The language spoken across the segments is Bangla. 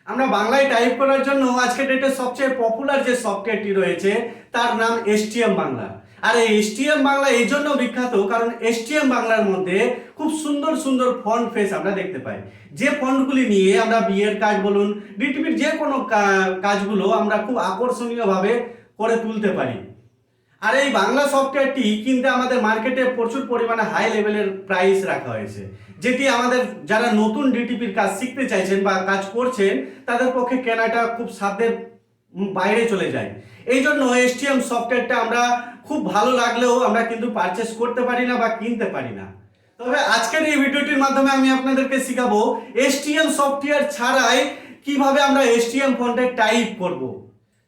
আমরা বাংলায় টাইপ করার জন্য আজকের ডেটে সবচেয়ে পপুলার যে সফটওয়্যারটি রয়েছে তার নাম এসটিএম বাংলা। আর এই এসটিএম বাংলা এই জন্য বিখ্যাত কারণ এসটিএম বাংলার মধ্যে খুব সুন্দর সুন্দর ফন্ট ফেস আমরা দেখতে পাই, যে ফন্টগুলি নিয়ে আমরা বিয়ের কাজ বলুন, ডিটিপির যে কোনো কাজগুলো আমরা খুব আকর্ষণীয়ভাবে করে তুলতে পারি। আর এই বাংলা সফটওয়্যারটি কিনতে আমাদের মার্কেটে প্রচুর পরিমাণে হাই লেভেলের প্রাইস রাখা হয়েছে, যেটি আমাদের যারা নতুন ডিটিপির কাজ শিখতে চাইছেন বা কাজ করছেন তাদের পক্ষে কেনাটা খুব সাধ্যের বাইরে চলে যায়। এই জন্য এসটিএম সফটওয়্যারটা আমরা খুব ভালো লাগলেও আমরা কিন্তু পারচেস করতে পারি না বা কিনতে পারি না। তবে আজকের এই ভিডিওটির মাধ্যমে আমি আপনাদেরকে শেখাবো এসটিএম সফটওয়্যার ছাড়াই কিভাবে আমরা এসটিএম ফন্টে টাইপ করব।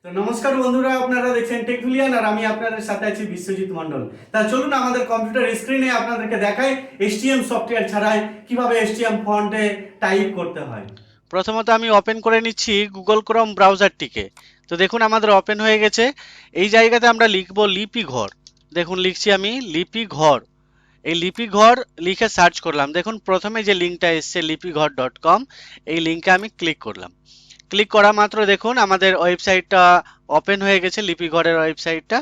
তো নমস্কার বন্ধুরা, আপনারা দেখছেন টেক ধুলিয়ান আর আমি আপনাদের সাথে আছি বিশ্বজিৎ মণ্ডল। তা চলুন আমাদের কম্পিউটার স্ক্রিনে আপনাদেরকে দেখাই এসটিএম সফটওয়্যার ছাড়াই কিভাবে এসটিএম ফন্টে টাইপ করতে হয়। প্রথমত আমি ওপেন করে নিচ্ছি গুগল ক্রোম ব্রাউজারটিকে। তো দেখুন আমাদের ওপেন হয়ে গেছে। এই জায়গাতে আমরা লিখব লিপি ঘর। দেখুন লিখছি আমি লিপি ঘর। এই লিপি ঘর লিখে সার্চ করলাম। দেখুন প্রথমে যে লিঙ্কটা এসছে lipighor.com, এই লিঙ্কে আমি ক্লিক করলাম। ক্লিক করা মাত্র দেখুন আমাদের ওয়েবসাইটটা ওপেন হয়ে গেছে, লিপি ঘরের ওয়েবসাইটটা।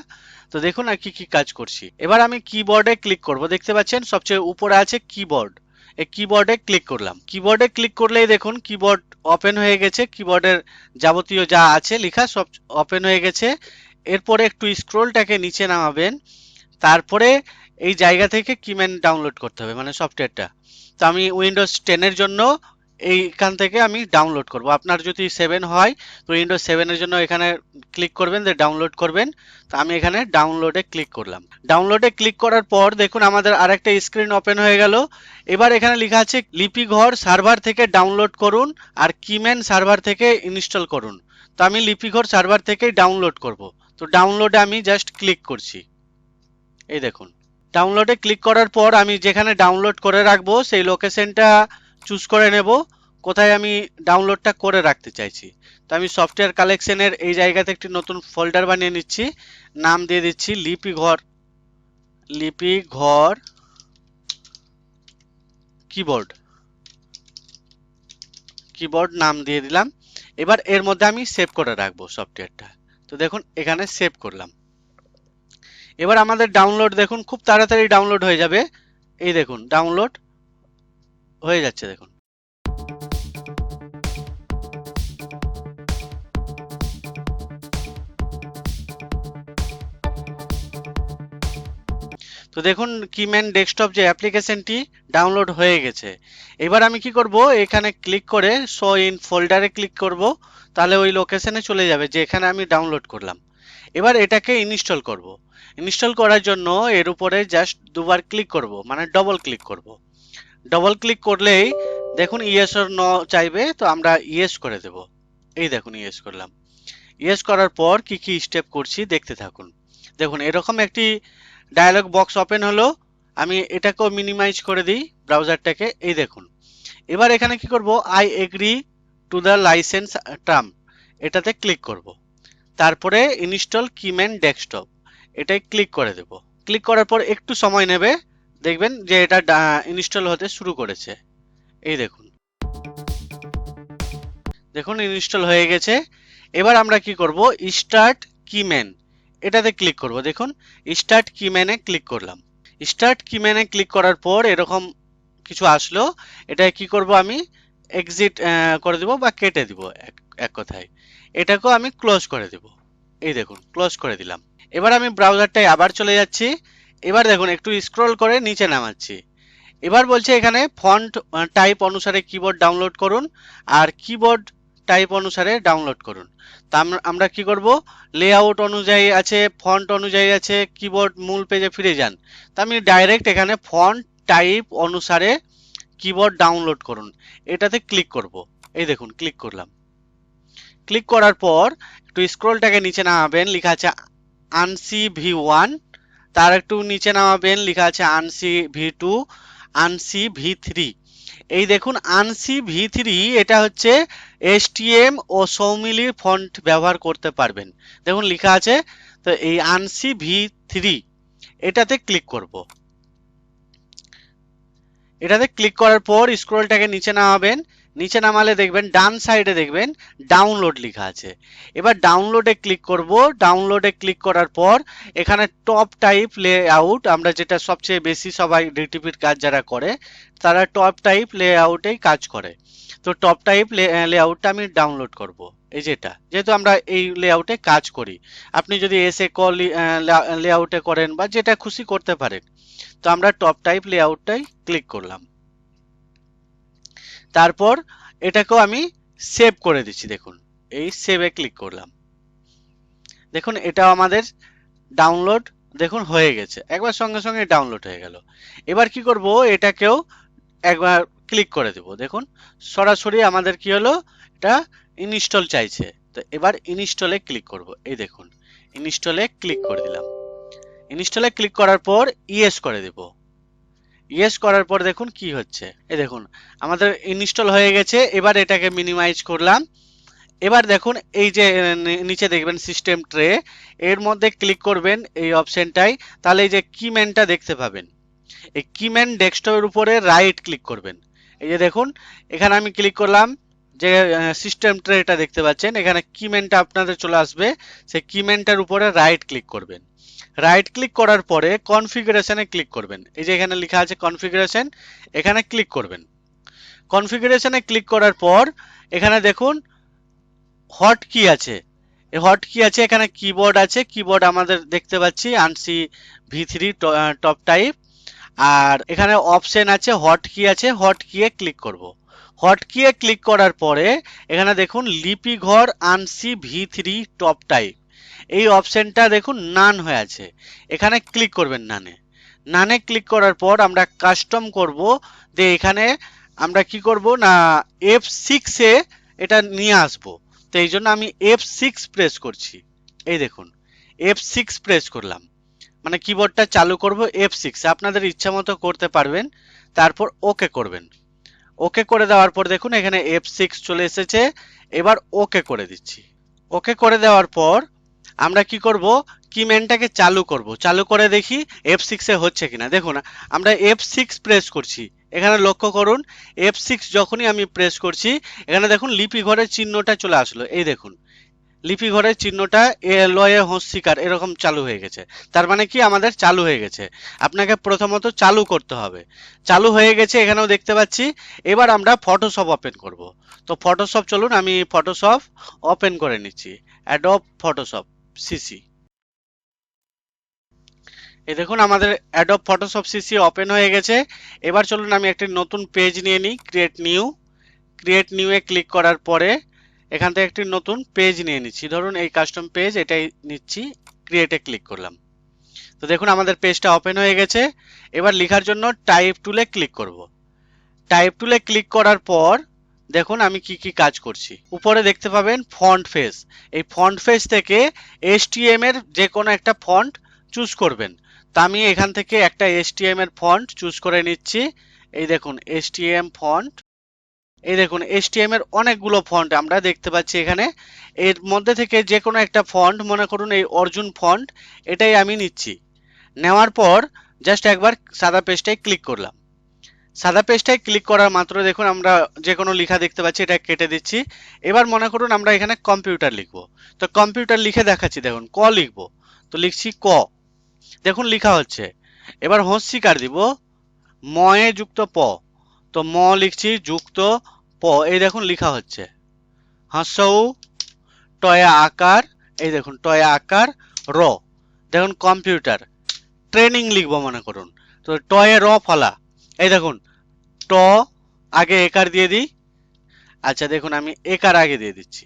তো দেখুন আর কি কি কাজ করছি। এবার আমি কিবোর্ডে ক্লিক করব। দেখতে পাচ্ছেন সবচেয়ে উপরে আছে কিবোর্ড। এই কিবোর্ডে ক্লিক করলাম। কিবোর্ডে ক্লিক করলেই দেখুন কিবোর্ড ওপেন হয়ে গেছে। কিবোর্ডের যাবতীয় যা আছে লেখা সব ওপেন হয়ে গেছে। এরপরে একটু স্ক্রোলটাকে নিচে নামাবেন। তারপরে এই জায়গা থেকে কিম্যান ডাউনলোড করতে হবে, মানে সফটওয়্যারটা। তো আমি উইন্ডোজ 10 এর জন্য এইখান থেকে আমি ডাউনলোড করব। আপনার যদি 7 হয় তো উইন্ডোজ 7 এর জন্য এখানে ক্লিক করবেন, যে ডাউনলোড করবেন। তো আমি এখানে ডাউনলোডে ক্লিক করলাম। ডাউনলোডে ক্লিক করার পর দেখুন আমাদের আরেকটা স্ক্রিন ওপেন হয়ে গেল। এবার এখানে লেখা আছে লিপি ঘর সার্ভার থেকে ডাউনলোড করুন আর কিম্যান সার্ভার থেকে ইনস্টল করুন। তো আমি লিপি ঘর সার্ভার থেকেই ডাউনলোড করব। তো ডাউনলোডে আমি জাস্ট ক্লিক করছি। এই দেখুন ডাউনলোডে ক্লিক করার পর আমি যেখানে ডাউনলোড করে রাখবো সেই লোকেশনটা চুজ করে নেব, কোথায় আমি ডাউনলোডটা করে রাখতে চাইছি। তো আমি সফটওয়্যার কালেকশনের এই জায়গাতে একটি নতুন ফোল্ডার বানিয়ে নিচ্ছি। নাম দিয়ে দিচ্ছি লিপি ঘর, লিপি ঘর কিবোর্ড, কিবোর্ড নাম দিয়ে দিলাম। এবার এর মধ্যে আমি সেভ করে রাখবো সফটওয়্যারটা। তো দেখুন এখানে সেভ করলাম। এবার আমাদের ডাউনলোড দেখুন খুব তাড়াতাড়ি ডাউনলোড হয়ে যাবে। এই দেখুন ডাউনলোড হয়ে যাচ্ছে দেখুন। তো দেখুন কিম্যান ডেস্কটপ যে অ্যাপ্লিকেশনটি ডাউনলোড হয়ে গেছে। এবার আমি কি করব, এখানে ক্লিক করে শো ইন ফোল্ডারে ক্লিক করব। তাহলে ওই লোকেশনে চলে যাবে যেখানে আমি ডাউনলোড করলাম। এবার এটাকে ইনস্টল করব। ইনস্টল করার জন্য এর উপরে জাস্ট দুবার ক্লিক করব, মানে ডবল ক্লিক করব। ডবল ক্লিক করলেই দেখুন ইয়েস অর নো চাইবে, তো আমরা ইয়েস করে দেব। এই দেখুন ইয়েস করলাম। ইয়েস করার পর কি কি স্টেপ করছি দেখতে থাকুন। দেখুন এরকম একটি ডায়ালগ বক্স ওপেন হলো। আমি এটাকেও মিনিমাইজ করে দিই ব্রাউজারটাকে। এই দেখুন এবার এখানে কি করব, I agree to the licence term, এটাতে ক্লিক করব। তারপরে ইনস্টল কিম্যান ডেস্কটপ, এটাই ক্লিক করে দেব। ক্লিক করার পর একটু সময় নেবে, দেখবেন যে এটা ইনস্টল হতে শুরু করেছে। এই দেখুন দেখুন ইনস্টল হয়ে গেছে। এবার আমরা কি করব, স্টার্ট কিম্যান, এটাতে ক্লিক করব। দেখুন স্টার্ট কিম্যানে ক্লিক করলাম। স্টার্ট কিম্যানে ক্লিক করার পর এরকম কিছু আসলো। এটা কি করব, আমি এক্সিট করে দেব বা কেটে দিব, এক কথায় এটাকেও আমি ক্লোজ করে দেব। এই দেখুন ক্লোজ করে দিলাম। এবার আমি ব্রাউজারটায় আবার চলে যাচ্ছি। এবার দেখুন একটু স্ক্রল করে নিচে নামাচ্ছি। এবার বলছে এখানে ফন্ট টাইপ অনুসারে কিবোর্ড ডাউনলোড করুন আর কিবোর্ড টাইপ অনুসারে ডাউনলোড করুন। তা আমরা কি করব, লেআউট অনুযায়ী আছে, ফন্ট অনুযায়ী আছে, কিবোর্ড মূল পেজে ফিরে যান। তা আমি ডাইরেক্ট এখানে ফন্ট টাইপ অনুসারে কিবোর্ড ডাউনলোড করুন, এটাতে ক্লিক করব। এই দেখুন ক্লিক করলাম। ক্লিক করার পর একটু স্ক্রলটাকে নিচে নামাবেন, লেখা আছে আনসি V1, তার একটু নিচে নামাবেন, লেখা আছে আনসি V2, আনসি V3। এই দেখুন আনসি V3 এটা হচ্ছে STM ও সৌমিলির ফন্ট ব্যবহার করতে পারবেন, দেখুন লেখা আছে। তো এই আনসি V3 এটাতে ক্লিক করব। এটাতে ক্লিক করার পর স্ক্রলটাকে নিচে নামাবেন, নিচে নামালে দেখবেন ডান সাইডে দেখবেন ডাউনলোড লেখা আছে। এবার ডাউনলোডে ক্লিক করব। ডাউনলোডে ক্লিক করার পর এখানে টপ টাইপ লেআউট, আমরা যেটা সবচেয়ে বেশি সবাই ডিটিপির কাজ যারা করে তারা টপ টাইপ লেআউটেই কাজ করে। তো টপ টাইপ লেআউটটা আমি ডাউনলোড করব। এই যেটা, যেহেতু আমরা এই লেআউটে কাজ করি, আপনি যদি এসে কল লেআউটে করেন বা যেটা খুশি করতে পারেন। তো আমরা টপ টাইপ লেআউটটাই ক্লিক করলাম। তারপর এটাকেও আমি সেভ করে দিচ্ছি। দেখুন এই সেভে ক্লিক করলাম। দেখুন এটাও আমাদের ডাউনলোড দেখুন হয়ে গেছে, একবার সঙ্গে সঙ্গে ডাউনলোড হয়ে গেল। এবার কি করব, এটাকেও একবার ক্লিক করে দেব। দেখুন সরাসরি আমাদের কি হলো, এটা ইনস্টল চাইছে। তো এবার ইনস্টলে ক্লিক করব। এই দেখুন ইনস্টলে ক্লিক করে দিলাম। ইনস্টলে ক্লিক করার পর ইয়েস করে দেব। ইয়েস করার পর দেখুন কি হচ্ছে, এই দেখুন আমাদের ইনস্টল হয়ে গেছে। এবার এটাকে মিনিমাইজ করলাম। এবার দেখুন এই যে নিচে দেখবেন সিস্টেম ট্রে, এর মধ্যে ক্লিক করবেন এই অপশনটাই, তাহলে এই যে কিম্যানটা দেখতে পাবেন। এই কিম্যান ডেস্কটপের উপরে রাইট ক্লিক করবেন। এই যে দেখুন এখানে আমি ক্লিক করলাম, যে সিস্টেম ট্রেটা দেখতে পাচ্ছেন, এখানে কিম্যানটা আপনাদের চলে আসবে। সেই কিম্যানটার উপরে রাইট ক্লিক করবেন। রাইট ক্লিক করার পরে কনফিগারেশনে ক্লিক করবেন। এই যে এখানে লেখা আছে কনফিগারেশন, এখানে ক্লিক করবেন। কনফিগারেশনে ক্লিক করার পর এখানে দেখুন হট কি আছে, এই হট কি আছে, এখানে কিবোর্ড আছে। কিবোর্ড আমাদের দেখতে পাচ্ছি আনসি ভি3 টপ টাইপ। আর এখানে অপশন আছে, হট কি আছে, হট কিয়ে ক্লিক করব। হট কিয়ে ক্লিক করার পরে এখানে দেখুন লিপি ঘর আনসি ভি3 টপ টাইপ, এই অপশনটা দেখুন নান হয়ে আছে, এখানে ক্লিক করবেন নানে। নানে ক্লিক করার পর আমরা কাস্টম করব, যে এখানে আমরা কি করব না F6 এ এটা নিয়ে আসব। তো এই জন্য আমি F6 প্রেস করছি। এই দেখুন F6 প্রেস করলাম, মানে কিবোর্ডটা চালু করব F6, আপনাদের ইচ্ছা মতো করতে পারবেন। তারপর ওকে করবেন। ওকে করে দেওয়ার পর দেখুন এখানে F6 চলে এসেছে। এবার ওকে করে দিচ্ছি। ওকে করে দেওয়ার পর আমরা কি করব, কিম্যানটাকে চালু করব। চালু করে দেখি F6 এ হচ্ছে কিনা। দেখুন আমরা F6 প্রেস করছি, এখানে লক্ষ্য করুন F6 যখনই আমি প্রেস করছি এখানে দেখুন লিপি ঘরের চিহ্নটা চলে আসলো। এই দেখুন লিপি ঘরের চিহ্নটা লয়ে হস্যিকার এরকম চালু হয়ে গেছে। তার মানে কি আমাদের চালু হয়ে গেছে। আপনাকে প্রথমত চালু করতে হবে। চালু হয়ে গেছে এখানেও দেখতে পাচ্ছি। এবার আমরা ফটোশপ ওপেন করব। তো ফটোশপ চলুন আমি ফটোশপ ওপেন করে নিচ্ছি। Adobe Photoshop CC. এই দেখুন আমাদের অ্যাডোব ফটোশপ সিসি ওপেন হয়ে গেছে। এবার চলুন আমি একটি নতুন পেজ নিয়ে নিই, ক্রিয়েট নিউ। ক্রিয়েট নিউ এ ক্লিক করার পরে এখান থেকে একটি নতুন পেজ নিয়ে নিচ্ছি, ধরুন এই কাস্টম পেজ এটাই নিচ্ছি। ক্রিয়েটে ক্লিক করলাম। তো দেখুন আমাদের পেজটা ওপেন হয়ে গেছে। এবার লেখার জন্য টাইপ টুলে ক্লিক করব। টাইপ টুলে ক্লিক করার পর দেখুন আমি কি কি কাজ করছি। উপরে দেখতে পাবেন ফন্ট ফেস, এই ফন্ট ফেস থেকে STM এর যে কোনো একটা ফন্ট চুজ করবেন। তা আমি এখান থেকে একটা STM এর ফন্ট চুজ করে নিচ্ছি। এই দেখুন STM ফন্ট। এই দেখুন STM এর অনেকগুলো ফন্ট আমরা দেখতে পাচ্ছি এখানে। এর মধ্যে থেকে যে কোনো একটা ফন্ট, মনে করুন এই অর্জুন ফন্ট, এটাই আমি নিচ্ছি। নেওয়ার পর জাস্ট একবার সাদা পেজটায় ক্লিক করলাম। সাদা পেজটায় ক্লিক করার মাত্র দেখুন আমরা যে কোনো লেখা দেখতে পাচ্ছি, এটা কেটে দিচ্ছি। এবার মনে করুন আমরা এখানে কম্পিউটার লিখবো। তো কম্পিউটার লিখে দেখাচ্ছি, দেখুন ক লিখবো। তো লিখছি ক, দেখুন লেখা হচ্ছে। এবার হস্যিকার দিব, ময়ে যুক্ত প, তো ম লিখছি যুক্ত প, এই দেখুন লেখা হচ্ছে। হাসৌ টয়া আকার, এই দেখুন টয়া আকার র, দেখুন কম্পিউটার। ট্রেনিং লিখবো মনে করুন, তো টয়ে র ফলা, এই দেখুন ট আগে একার দিয়ে দিই। আচ্ছা দেখুন আমি একার আগে দিয়ে দিচ্ছি,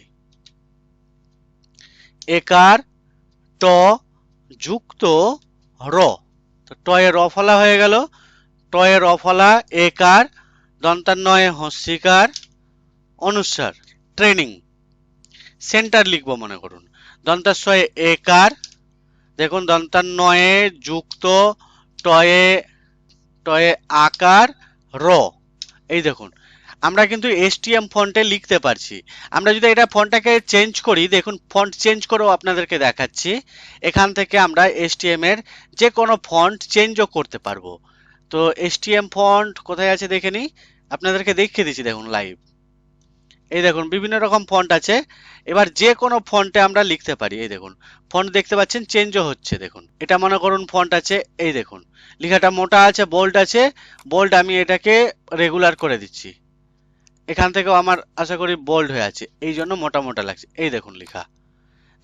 একার ট যুক্ত র, তো টয়ে র ফলা হয়ে গেল। টয়ে র ফলা একার দন্তান্নয়ে হস্যিকার অনুস্বার ট্রেনিং। সেন্টার লিখবো মনে করুন, দন্তাস্বয়ে একার, দেখুন দন্তান্নয়ে যুক্ত টয়ে টয়ে আকার র, এই দেখুন আমরা কিন্তু STM ফন্টে লিখতে পারছি। আমরা যদি এটা ফন্টটাকে চেঞ্জ করি, দেখুন ফন্ট চেঞ্জ করেও আপনাদেরকে দেখাচ্ছি। এখান থেকে আমরা STM এর যে কোনো ফন্ট চেঞ্জও করতে পারবো। তো STM ফন্ট কোথায় আছে দেখে নিই, আপনাদেরকে দেখিয়ে দিচ্ছি, দেখুন লাইভ। এই দেখুন বিভিন্ন রকম ফন্ট আছে। এবার যে কোনো ফন্টে আমরা লিখতে পারি। এই দেখুন ফন্ট দেখতে পাচ্ছেন চেঞ্জও হচ্ছে। দেখুন এটা মনে করুন ফন্ট আছে, এই দেখুন লেখাটা মোটা আছে, বোল্ড আছে। বোল্ড আমি এটাকে রেগুলার করে দিচ্ছি। এখান থেকেও আমার আশা করি বোল্ড হয়ে আছে, এই জন্য মোটা মোটা লাগছে। এই দেখুন লেখা,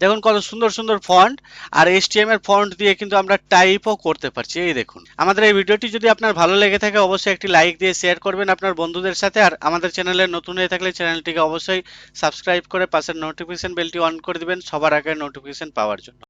দেখুন কত সুন্দর সুন্দর ফন্ট। আর এসটিএম এর ফন্ট দিয়ে কিন্তু আমরা টাইপও করতে পারছি। এই দেখুন আমাদের এই ভিডিওটি যদি আপনার ভালো লেগে থাকে অবশ্যই একটি লাইক দিয়ে শেয়ার করবেন আপনার বন্ধুদের সাথে। আর আমাদের চ্যানেলে নতুন হয়ে থাকলে চ্যানেলটিকে অবশ্যই সাবস্ক্রাইব করে পাশের নোটিফিকেশন বেলটি অন করে দিবেন সবার আগে নোটিফিকেশন পাওয়ার জন্য।